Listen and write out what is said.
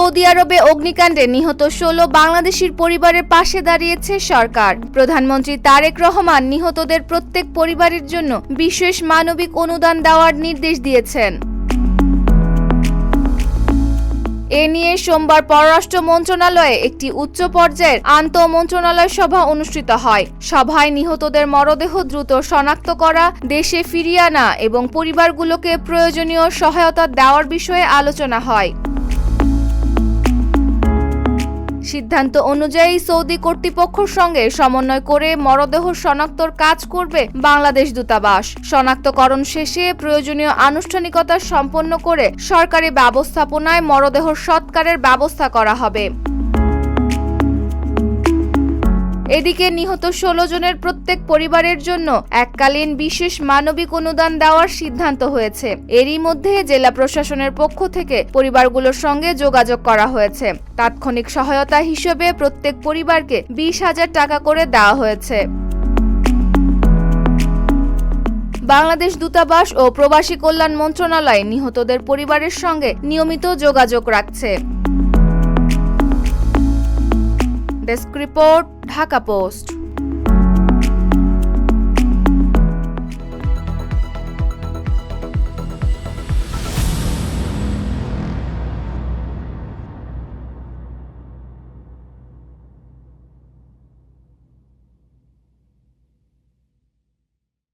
Saudi আরবে অগ্নিকাণ্ডে নিহত ১৬ বাংলাদেশির পরিবারের পাশে দাঁড়িয়েছে সরকার। প্রধানমন্ত্রী তারেক রহমান নিহতদের প্রত্যেক পরিবারের জন্য বিশেষ মানবিক অনুদান দেওয়ার নির্দেশ দিয়েছেন। এ নিয়ে সোমবার পররাষ্ট্র মন্ত্রণালয়ে একটি উচ্চ পর্যায়ের আন্তঃমন্ত্রণালয় সভা অনুষ্ঠিত হয়। সভায় নিহতদের মরদেহ দ্রুত শনাক্ত করা, দেশে ফিরিয়ে আনা এবং পরিবারগুলোকে প্রয়োজনীয় সহায়তা দেওয়ার বিষয়ে আলোচনা হয়। সিদ্ধান্ত অনুযায়ী সৌদি কর্তৃপক্ষের সঙ্গে সমন্বয় করে মরদেহ শনাক্তর কাজ করবে বাংলাদেশ দূতাবাস। শনাক্তকরণ শেষে প্রয়োজনীয় আনুষ্ঠানিকতা সম্পন্ন করে সরকারি ব্যবস্থাপনায় মরদেহ সৎকারের ব্যবস্থা করা হবে। এদিকে নিহত ১৬ জনের প্রত্যেক পরিবারের জন্য এককালীন বিশেষ মানবিক অনুদান দেওয়ার সিদ্ধান্ত হয়েছে। এরই মধ্যে জেলা প্রশাসনের পক্ষ থেকে পরিবারগুলোর সঙ্গে যোগাযোগ করা হয়েছে। তাৎক্ষণিক সহায়তা হিসেবে প্রত্যেক পরিবারকে ২০,০০০ টাকা করে দেওয়া হয়েছে। বাংলাদেশ দূতাবাস ও প্রবাসী কল্যাণ মন্ত্রণালয় নিহতদের পরিবারের সঙ্গে নিয়মিত যোগাযোগ রাখছে। Desk report, Dhaka post.